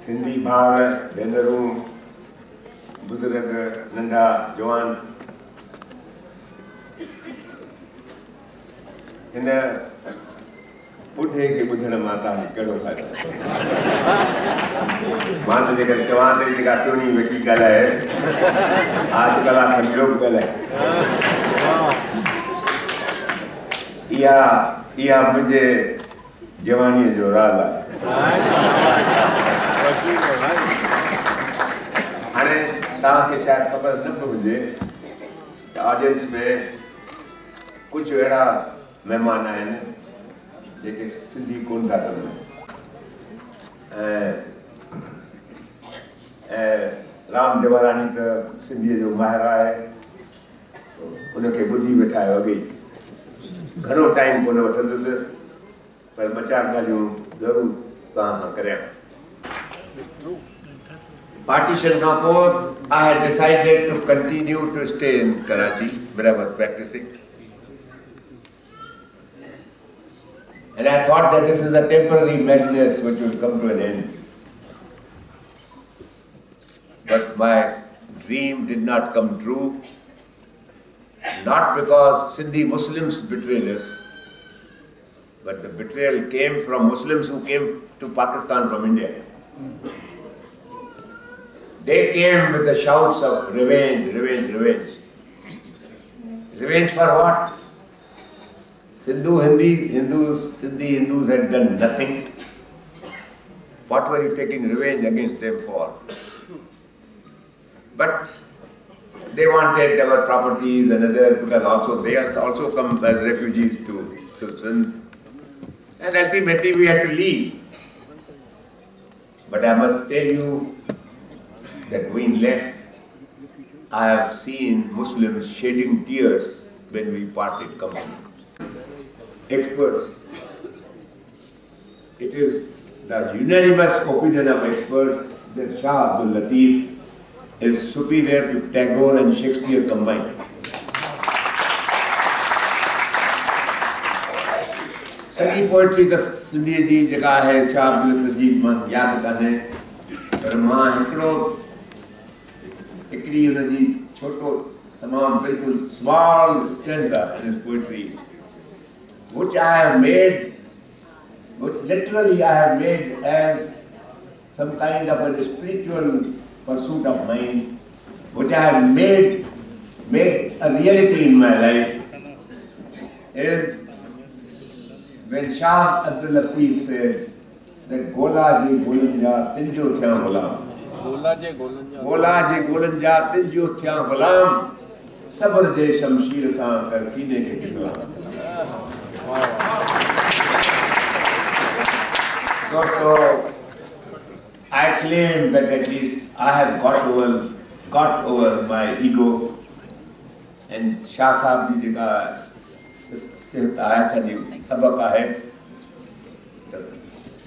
सिंधी भाव भेनरूं बुजुर्ग नंढा जवान हिन ॿुढे खे ॿुधण मां तव्हांखे कहिड़ो फ़ाइदो मां त जेकर चवां त जेका सुहिणी वेठी ॻाल्हाए आज कलाक खनि ॿियो बि ॻाल्हाए इहा मुंहिंजे जवानीअ जो राज़ आहे हाणे तव्हांखे शायदि ख़बर न बि हुजे त ऑडियंस में कुझु अहिड़ा महिमान आहिनि जेके सिंधी कोन था कनि ऐं राम जेवाराणी त सिंधीअ जो माहिर आहे उनखे ॿुधी वेठा आहियो अॻे घणो टाइम कोन वठंदुसि पर ॿ चारि ॻाल्हियूं ज़रूरु तव्हां सां करियां Partition खां पोइ I had decided to continue to stay in Karachi where I was practicing. And I thought that this is a temporary madness which will come to an end. But my dream did not come true, not because Sindhi Muslims betrayed us, but the betrayal came from Muslims who came to Pakistan from India. They came with the shouts of revenge, revenge, revenge. Revenge for what? Sindhi Hindus had done nothing. What were you taking revenge against them for? But they wanted our properties and others because they also come as refugees to Sindh. And ultimately we had to leave. But I must tell you that when left, I have seen Muslims shedding tears when we parted company. Experts. It is the unanimous opinion of experts that Shah Abdul Latif is superior to Tagore and Shakespeare combined. सॼी poetry त सिंधीअ जी जेका आहे शाह अब्दुल लतीफ़ जी मां यादि कान्हे पर मां हिकिड़ी हुनजी छोटो तमामु बिल्कुलु small stanza in his poetry which I have made, which literally I have made as some kind of a spiritual pursuit of mine, which I have made a reality in my life, is when Shah Abdul Latif said that Gola je golanja tinjo thya ghulam. Gola je golanja tinjo thya ghulam. Sabr je shamsheer sa tarkine ke kitla. So I claim that at least I have got over my ego, and Shah Sahab ji jeka सेहत आया सॼी सबक आहे त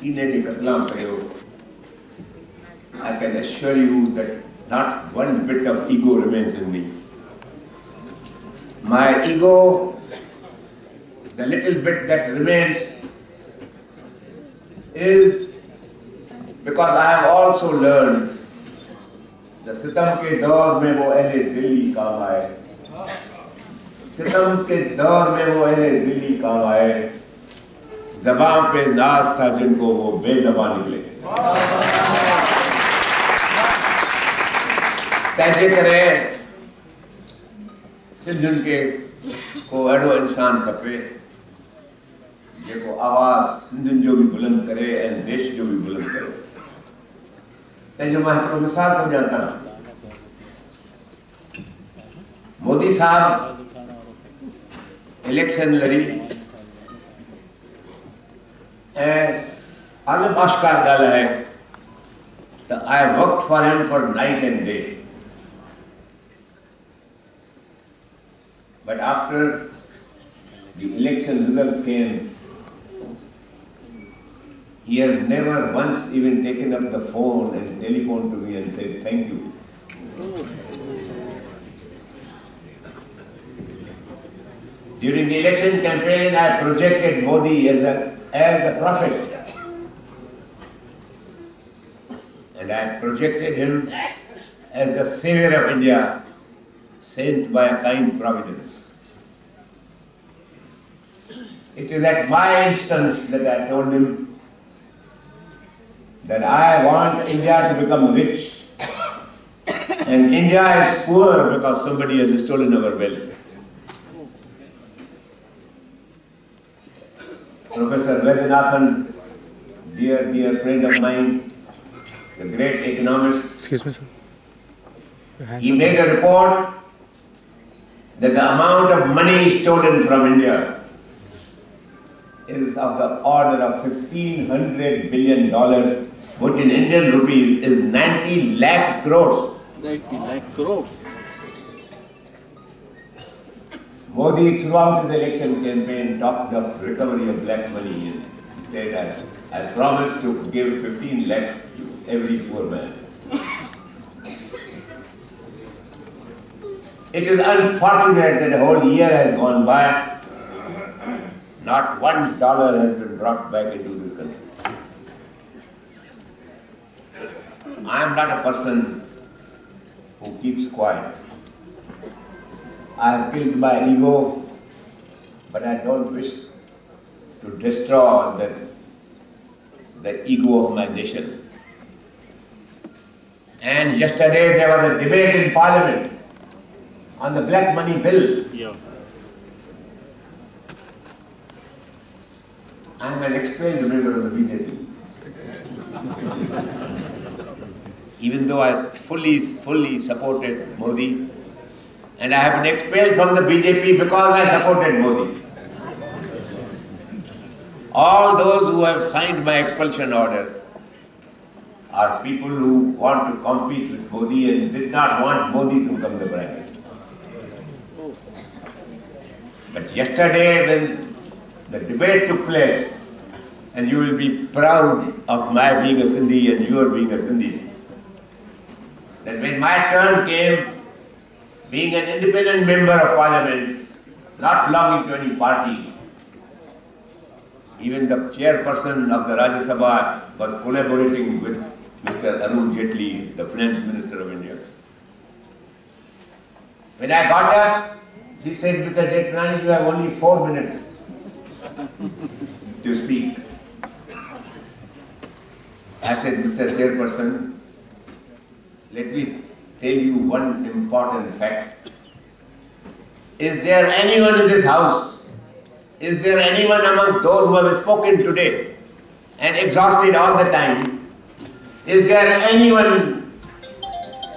कीने खे कतलाम कयो. I can assure you that not one bit of ego remains in me. My ego, the little bit that remains, is because I have also learned the सितम के दौर में वो अहले दिल्ली काम आए. सितम के दौर में वो अहले दिल्ली काम आए. ज़बान पे नाज था जिनको वो बेज़बान निकले. तंहिंजे करे सिंधियुनि खे को अहिड़ो इंसान खपे जेको आवाज़ सिंधियुनि जो बि बुलंद करे ऐं देश जो बि बुलंद करे. तंहिंजो मां हिकिड़ो मिसाल थो ॾियां तव्हां. मोदी साहब इलेक्शन लड़ी ऐं आलम आश्कार ॻाल्हि आहे त I worked for him for night and day. But after the election results came, he has never once even taken up the phone and telephoned to me and said thank you. During the election campaign, I projected Modi as a prophet. and I projected him as the savior of India, sent by a kind providence. It is at my instance that I told him that I want India to become rich, and India is poor because somebody has stolen our wealth. Professor Vaidyanathan, dear friend of mine, the great economist, Excuse me, sir. he made a report that the amount of money stolen from India is of the order of $1,500 billion, which in Indian rupees is 90 lakh crores. 90 lakh crores. Modi, throughout his election campaign, talked of recovery of black money. He said, I promise to give 15 lakh to every poor man. It is unfortunate that a whole year has gone by, not $1 has been brought back into this country. I am not a person who keeps quiet. I have killed my ego, but I don't wish to destroy the ego of my nation. And yesterday there was a debate in Parliament on the black money bill. Yeah. I am an experienced member of the BJP. Even though I fully supported Modi, and I have been expelled from the BJP because I supported Modi. All those who have signed my expulsion order are people who want to compete with Modi and did not want Modi to become the Prime Minister. But yesterday when the debate took place, and you will be proud of my being a Sindhi and your being a Sindhi, that when my turn came, being an independent member of Parliament, not belonging to any party, even the chairperson of the Rajya Sabha was collaborating with Mr. Arun Jethmalani, the Finance Minister of India. When I got up, he said, Mr. Jethmalani, you have only 4 minutes to speak. I said, Mr. Chairperson, let me tell you one important fact. Is there anyone in this house, is there anyone amongst those who have spoken today and exhausted all the time, is there anyone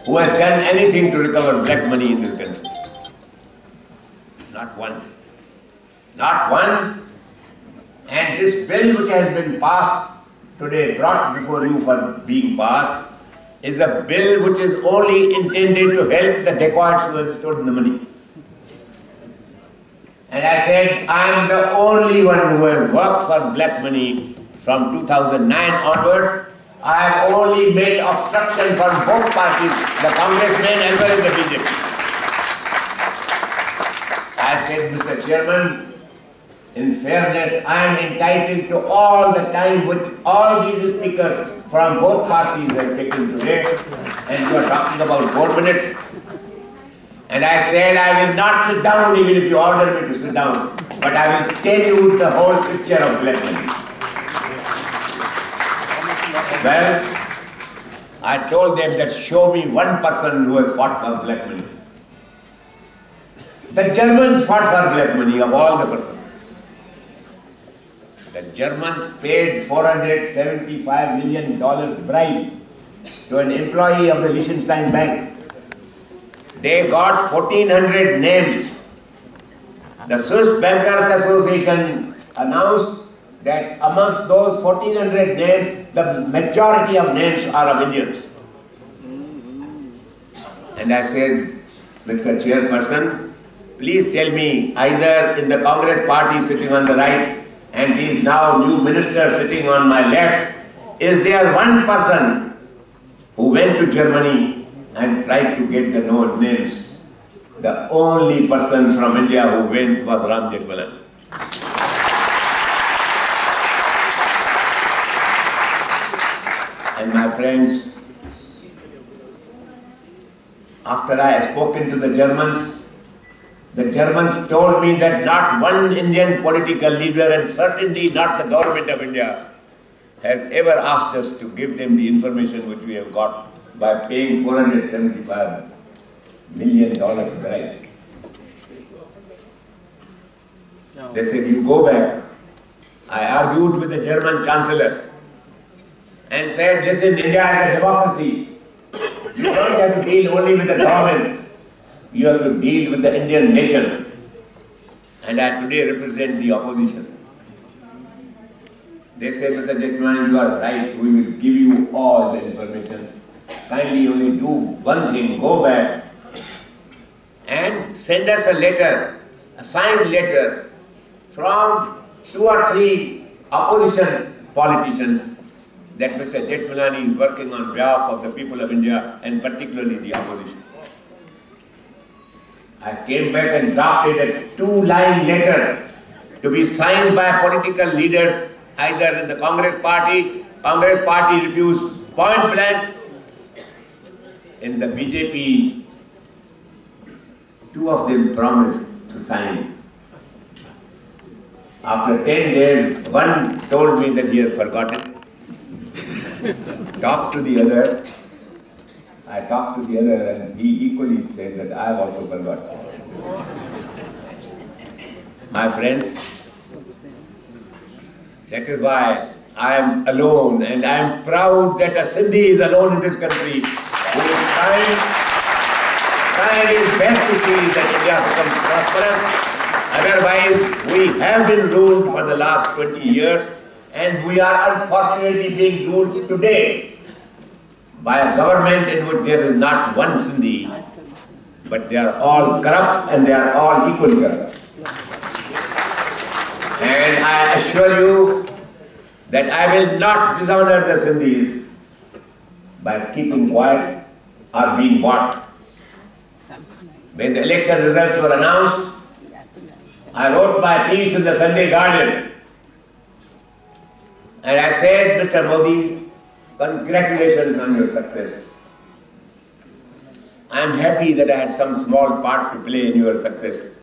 who has done anything to recover black money in this country? Not one. Not one. And this bill which has been passed today, brought before you for being passed, is a bill which is only intended to help the dacoits who have stolen the money. And I said, I am the only one who has worked for black money from 2009 onwards. I have only made obstruction from both parties, the congressmen as well as the BJP. I said, Mr. Chairman, in fairness, I am entitled to all the time which all these speakers from both parties have taken today, and you are talking about 4 minutes. And I said, I will not sit down even if you order me to sit down, but I will tell you the whole picture of black money. Well, I told them that show me one person who has fought for black money. The Germans fought for black money of all the persons. The Germans paid $475 million bribe to an employee of the Liechtenstein Bank. They got 1,400 names. The Swiss Bankers Association announced that amongst those 1,400 names, the majority of names are of Indians. And I said, Mr. Chairperson, please tell me, either in the Congress party sitting on the right and these now new ministers sitting on my left, is there one person who went to Germany and tried to get the known names? The only person from India who went was Jethmalani. And my friends, after I had spoken to the Germans told me that not one Indian political leader, and certainly not the government of India, has ever asked us to give them the information which we have got by paying $475 million bribes. They said, you go back. I argued with the German Chancellor and said, listen, India is a democracy. You don't have to deal only with the government. You have to deal with the Indian nation. And I today represent the opposition. They said, Mr. Jethmalani, you are right. We will give you all the information. Kindly only do one thing. Go back and send us a letter, a signed letter from 2 or 3 opposition politicians that Mr. Jethmalani is working on behalf of the people of India and particularly the opposition. I came back and drafted a 2-line letter to be signed by political leaders either in the Congress party refused point blank. In the BJP, 2 of them promised to sign. After 10 days, one told me that he had forgotten. Talked to the other. I talked to the other and he equally said that I have also forgotten. My friends, that is why I am alone, and I am proud that a Sindhi is alone in this country who is trying his best to see that India becomes prosperous. Otherwise, we have been ruled for the last 20 years, and we are unfortunately being ruled today by a government in which there is not one Sindhi, but they are all corrupt and they are all equally corrupt. And I assure you that I will not dishonor the Sindhis by keeping quiet or being bought. When the election results were announced, I wrote my piece in the Sunday Guardian. And I said, Mr. Modi, congratulations on your success. I am happy that I had some small part to play in your success.